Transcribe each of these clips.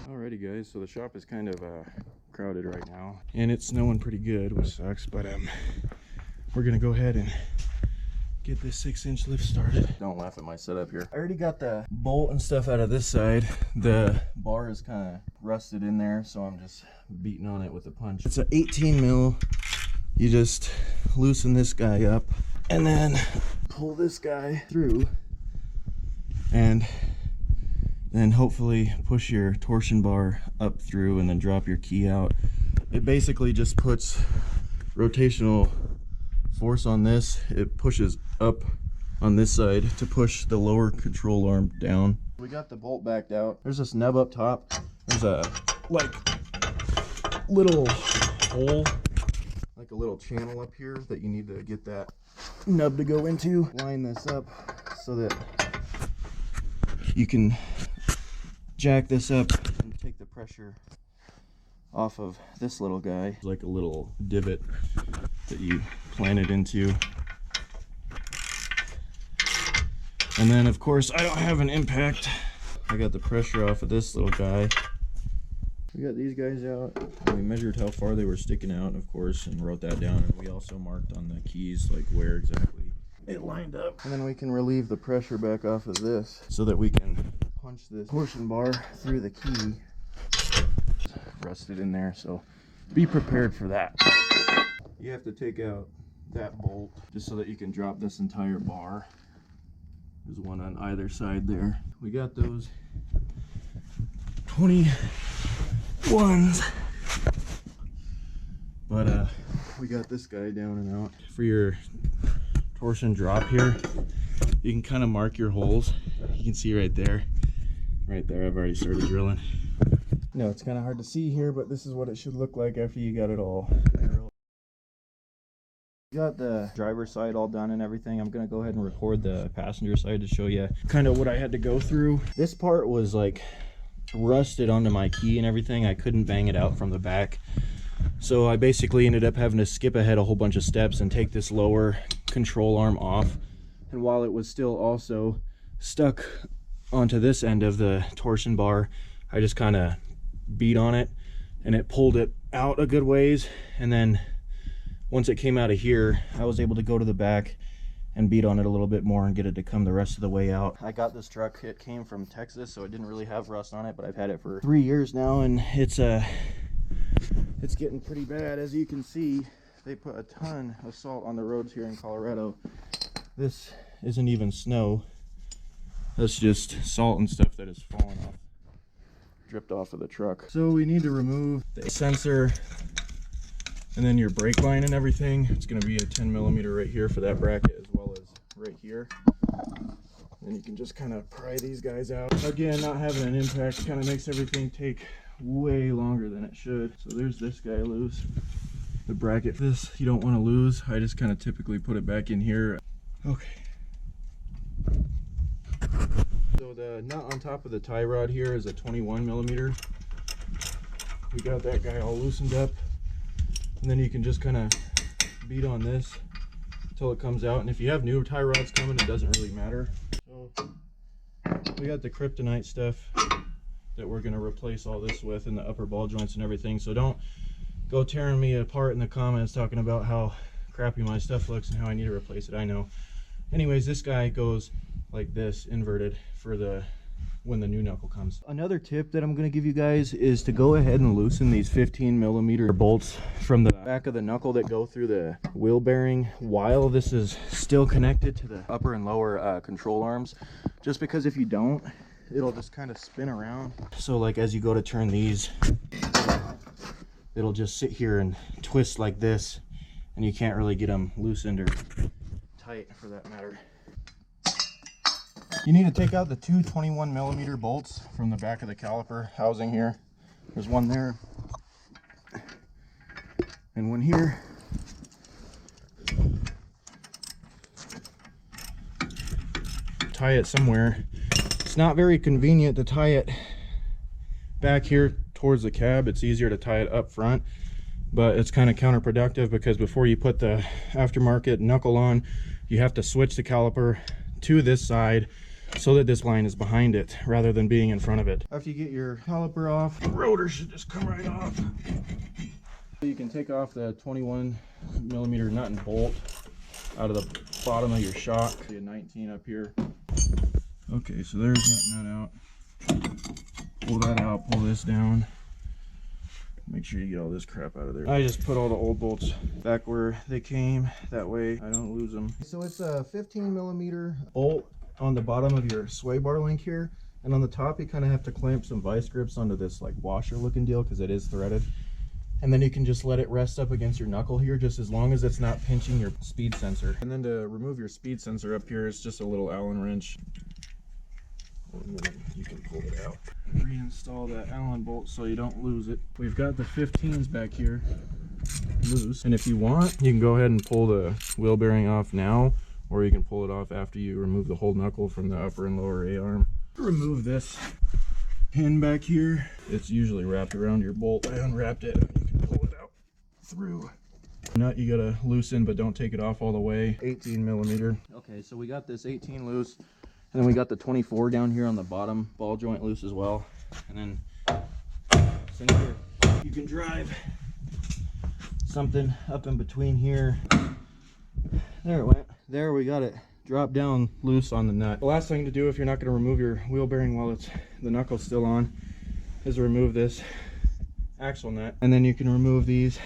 Alrighty guys, so the shop is kind of crowded right now and it's snowing pretty good, which sucks, but we're gonna go ahead and get this 6-inch lift started. Don't laugh at my setup here. I already got the bolt and stuff out of this side. The bar is kind of rusted in there, so I'm just beating on it with a punch. It's an 18 mil. You just loosen this guy up and then pull this guy through, and then hopefully push your torsion bar up through and then drop your key out. It basically just puts rotational force on this. It pushes up on this side to push the lower control arm down. We got the bolt backed out. There's this nub up top. There's a like little hole, like a little channel up here that you need to get that nub to go into. Line this up so that you can jack this up and take the pressure off of this little guy. It's like a little divot that you plant it into. And then of course I don't have an impact. I got the pressure off of this little guy. We got these guys out. We measured how far they were sticking out, of course, and wrote that down. And we also marked on the keys like where exactly it lined up. And then we can relieve the pressure back off of this so that we can punch this torsion bar through the key. Rusted in there, so be prepared for that. You have to take out that bolt just so that you can drop this entire bar. There's one on either side there. We got those 21s, but we got this guy down and out. For your torsion drop here, you can kind of mark your holes. You can see right there. I've already started drilling. No, it's kind of hard to see here, but this is what it should look like after you got it all drilled. Got the driver's side all done and everything. I'm gonna go ahead and record the passenger side to show you kind of what I had to go through. This part was like rusted onto my key and everything. I couldn't bang it out from the back, so I basically ended up having to skip ahead a whole bunch of steps and take this lower control arm off. And while it was still also stuck onto this end of the torsion bar, I just kind of beat on it and it pulled it out a good ways. And then once it came out of here, I was able to go to the back and beat on it a little bit more and get it to come the rest of the way out. I got this truck, it came from Texas, so it didn't really have rust on it, but I've had it for 3 years now, and it's getting pretty bad. As you can see, they put a ton of salt on the roads here in Colorado. This isn't even snow. That's just salt and stuff that is falling off, dripped off of the truck. So we need to remove the sensor and then your brake line and everything. It's going to be a 10mm right here for that bracket, as well as right here. And you can just kind of pry these guys out. Again, not having an impact kind of makes everything take way longer than it should. So there's this guy loose. The bracket, this you don't want to lose. I just kind of typically put it back in here. Okay. So the nut on top of the tie rod here is a 21mm. We got that guy all loosened up, and then you can just kind of beat on this until it comes out. And if you have new tie rods coming, it doesn't really matter. So we got the Kryptonite stuff that we're going to replace all this with, and the upper ball joints and everything. So don't go tearing me apart in the comments talking about how crappy my stuff looks and how I need to replace it. I know. Anyways, this guy goes like this, inverted, for the when the new knuckle comes. Another tip that I'm going to give you guys is to go ahead and loosen these 15mm bolts from the back of the knuckle that go through the wheel bearing while this is still connected to the upper and lower control arms, just because if you don't, it'll just kind of spin around. So like as you go to turn these, it'll just sit here and twist like this, and you can't really get them loosened or tight for that matter. You need to take out the two 21mm bolts from the back of the caliper housing here. There's one there. and one here. Tie it somewhere. It's not very convenient to tie it back here towards the cab. It's easier to tie it up front, but it's kind of counterproductive because before you put the aftermarket knuckle on, you have to switch the caliper to this side so that this line is behind it rather than being in front of it. After you get your caliper off, the rotor should just come right off. You can take off the 21mm nut and bolt out of the bottom of your shock. See a 19 up here. Okay, so there's that nut out. Pull that out, pull this down. Make sure you get all this crap out of there. I just put all the old bolts back where they came. That way I don't lose them. So it's a 15mm bolt on the bottom of your sway bar link here. And on the top, you kind of have to clamp some vice grips onto this like washer looking deal because it is threaded. And then you can just let it rest up against your knuckle here, just as long as it's not pinching your speed sensor. And then to remove your speed sensor up here, it's just a little Allen wrench. And then you can pull it out. Reinstall that Allen bolt so you don't lose it. We've got the 15s back here loose. And if you want, you can go ahead and pull the wheel bearing off now, or you can pull it off after you remove the whole knuckle from the upper and lower A-arm. Remove this pin back here. It's usually wrapped around your bolt. I unwrapped it. You can pull it out through. Nut you gotta loosen, but don't take it off all the way. 18mm. Okay, so we got this 18 loose, and then we got the 24 down here on the bottom ball joint loose as well. And then since you can drive something up in between here. There it went. There, we got it drop down loose on the nut. The last thing to do if you're not going to remove your wheel bearing while the knuckle's still on is remove this axle nut, and then you can remove these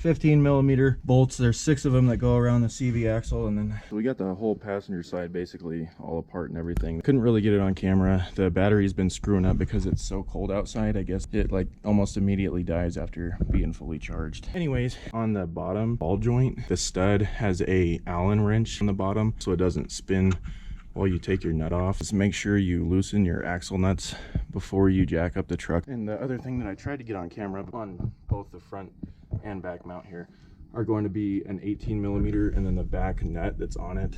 15mm bolts. There's 6 of them that go around the CV axle, and then we got the whole passenger side basically all apart and everything. Couldn't really get it on camera. The battery's been screwing up because it's so cold outside. I guess it like almost immediately dies after being fully charged. Anyways, on the bottom ball joint, the stud has a Allen wrench on the bottom so it doesn't spin while you take your nut off. Just make sure you loosen your axle nuts before you jack up the truck. And the other thing that I tried to get on camera on both the front and back mount here are going to be an 18mm, and then the back nut that's on it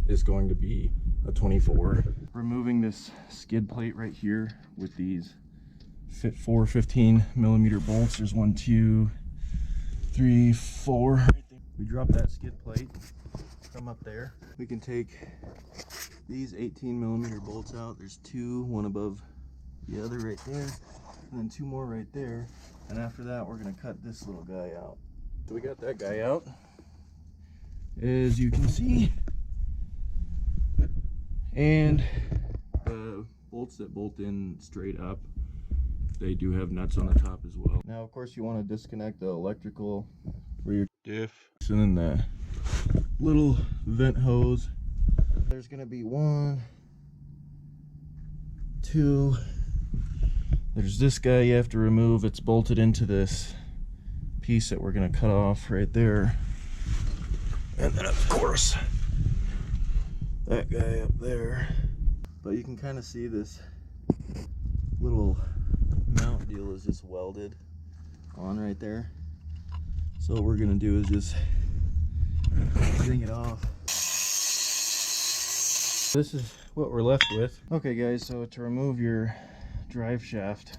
is going to be a 24. Removing this skid plate right here with these 4 15mm bolts. There's 1, 2, 3, 4 right there. We drop that skid plate from up there. We can take these 18mm bolts out. There's 2, one above the other right there, and then 2 more right there. And after that, we're gonna cut this little guy out. So we got that guy out, as you can see. And the bolts that bolt in straight up, they do have nuts on the top as well. Now, of course, you want to disconnect the electrical rear diff. And then the little vent hose. There's gonna be 1, 2. There's this guy you have to remove. It's bolted into this piece that we're gonna cut off right there. And then of course, that guy up there. But you can kind of see this little mount deal is just welded on right there. So what we're gonna do is just bring it off. This is what we're left with. Okay guys, so to remove your drive shaft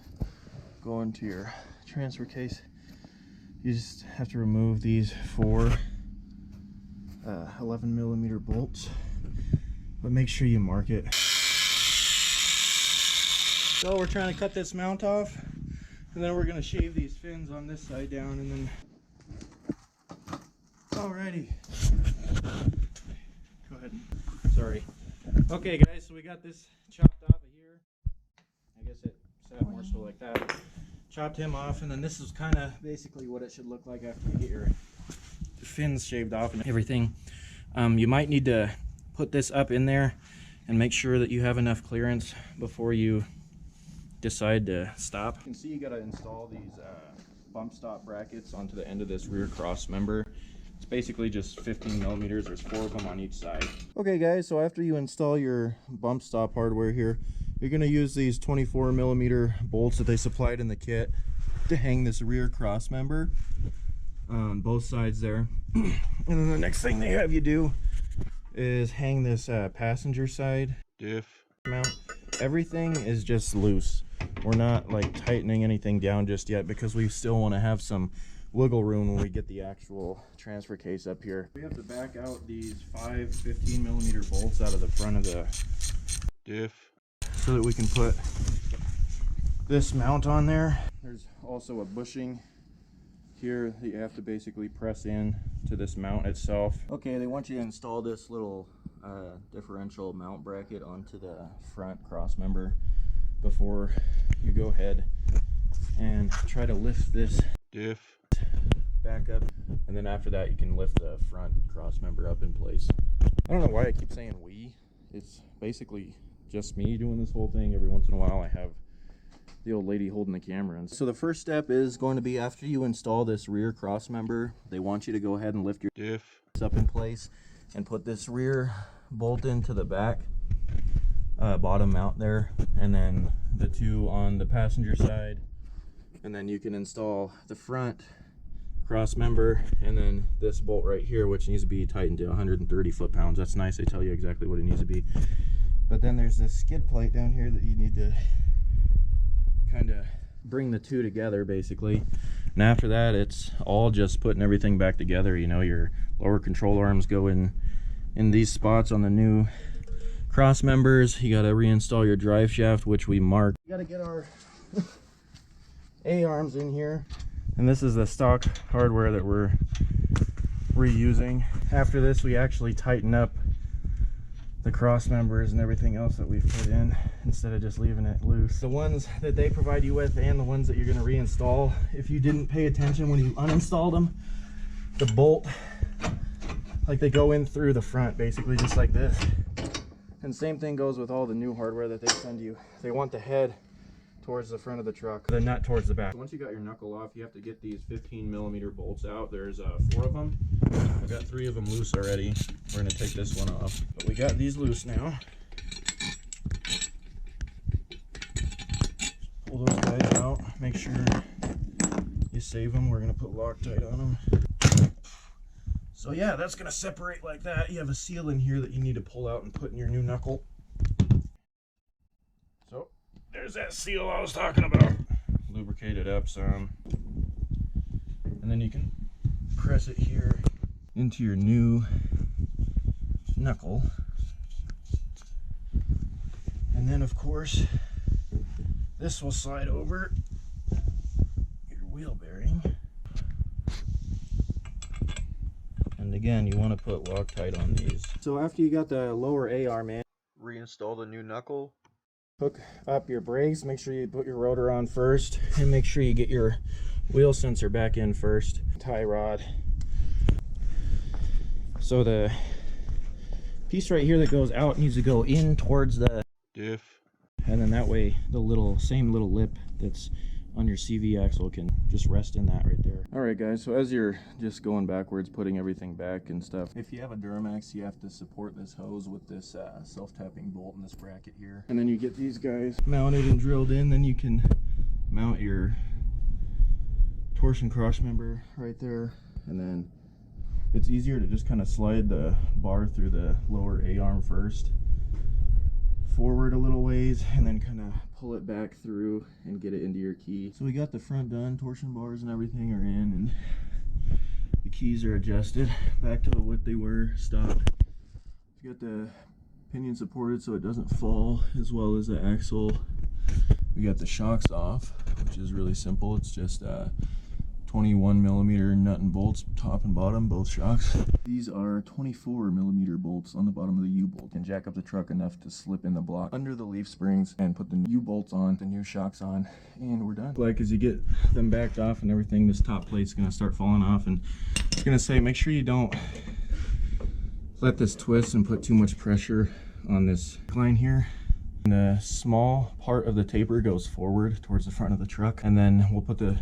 going to your transfer case, you just have to remove these 4 11mm bolts, but make sure you mark it. So we're trying to cut this mount off, and then we're going to shave these fins on this side down, and then alrighty, go ahead. Sorry. Okay guys, so we got this chopped off of here. I guess it sat more so like that. Chopped him off, and then this is kind of basically what it should look like after you get your fins shaved off and everything. You might need to put this up in there and make sure that you have enough clearance before you decide to stop. You can see you got to install these bump stop brackets onto the end of this rear cross member. It's basically just 15mm. There's 4 of them on each side. Okay guys, so after you install your bump stop hardware here, you're going to use these 24mm bolts that they supplied in the kit to hang this rear cross member. on both sides there. And then the next thing they have you do is hang this passenger side diff mount. Everything is just loose. We're not like tightening anything down just yet because we still want to have some wiggle room when we get the actual transfer case up here. We have to back out these 5 15mm bolts out of the front of the diff so that we can put this mount on there. There's also a bushing here that you have to basically press in to this mount itself. Okay, they want you to install this little differential mount bracket onto the front cross member before you go ahead and try to lift this diff back up, and then after that you can lift the front cross member up in place. I don't know why I keep saying we. It's basically just me doing this whole thing. Every once in a while I have the old lady holding the camera. And so the first step is going to be, after you install this rear cross member, they want you to go ahead and lift your diff up in place and put this rear bolt into the back bottom mount there, and then the two on the passenger side, and then you can install the front cross member and then this bolt right here, which needs to be tightened to 130 foot-pounds. That's nice, they tell you exactly what it needs to be. But then there's this skid plate down here that you need to kind of bring the two together basically, and after that it's all just putting everything back together. You know, your lower control arms go in these spots on the new cross members. You got to reinstall your drive shaft, which we marked. You got to get our A-arms in here, and this is the stock hardware that we're reusing. After this we actually tighten up the cross members and everything else that we've put in instead of just leaving it loose. The ones that they provide you with and the ones that you're going to reinstall, if you didn't pay attention when you uninstalled them, the bolt, like, they go in through the front basically just like this. And same thing goes with all the new hardware that they send you. They want the head towards the front of the truck, the nut towards the back. Once you got your knuckle off, you have to get these 15mm bolts out. There's 4 of them. I got 3 of them loose already. We're gonna take this one off, but we got these loose now. Pull those guys out, make sure you save them. We're gonna put Loctite on them. So yeah, that's gonna separate like that. You have a seal in here that you need to pull out and put in your new knuckle. So there's that seal I was talking about. Lubricate it up some, and then you can press it here into your new knuckle. And then of course this will slide over your wheel bearing. And again, you want to put Loctite on these. So after you got the lower A-arm in, reinstall the new knuckle. Hook up your brakes, make sure you put your rotor on first, and make sure you get your wheel sensor back in first. Tie rod. So the piece right here that goes out needs to go in towards the diff, and then that way the same little lip that's on your CV axle can just rest in that right there. Alright guys, so as you're just going backwards, putting everything back and stuff, if you have a Duramax, you have to support this hose with this self-tapping bolt in this bracket here. And then you get these guys mounted and drilled in, then you can mount your torsion cross member right there. And then it's easier to just kind of slide the bar through the lower A-arm first, forward a little ways, and then kind of pull it back through and get it into your key. So we got the front done, torsion bars and everything are in, and the keys are adjusted back to what they were stock. We got the pinion supported so it doesn't fall, as well as the axle. We got the shocks off, which is really simple. It's just 21mm nut and bolts, top and bottom, both shocks. These are 24mm bolts on the bottom of the U-bolt. Can jack up the truck enough to slip in the block under the leaf springs and put the U-bolts on, the new shocks on, and we're done. Like, as you get them backed off and everything, this top plate's gonna start falling off, and I'm gonna say make sure you don't let this twist and put too much pressure on this line here. And the small part of the taper goes forward towards the front of the truck, and then we'll put the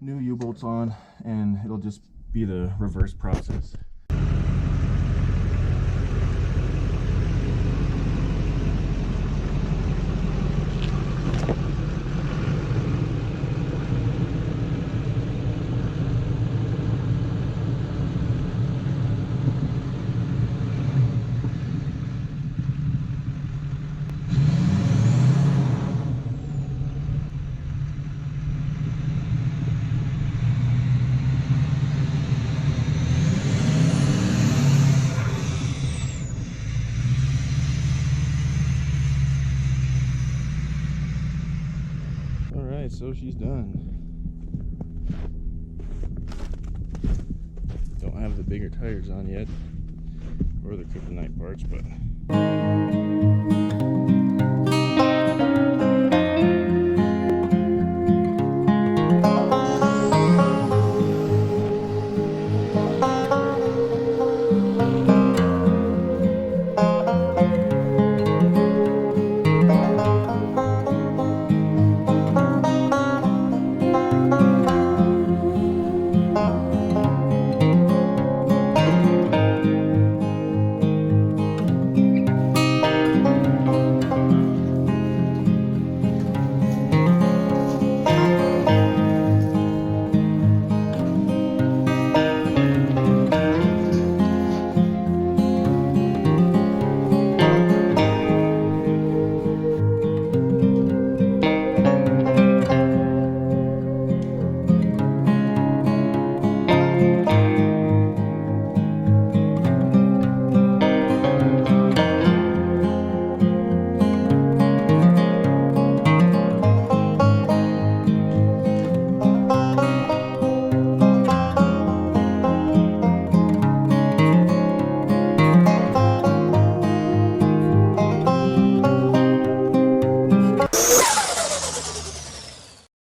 new U-bolts on and it'll just be the reverse process. so she's done. Don't have the bigger tires on yet, or the Kryptonite parts, but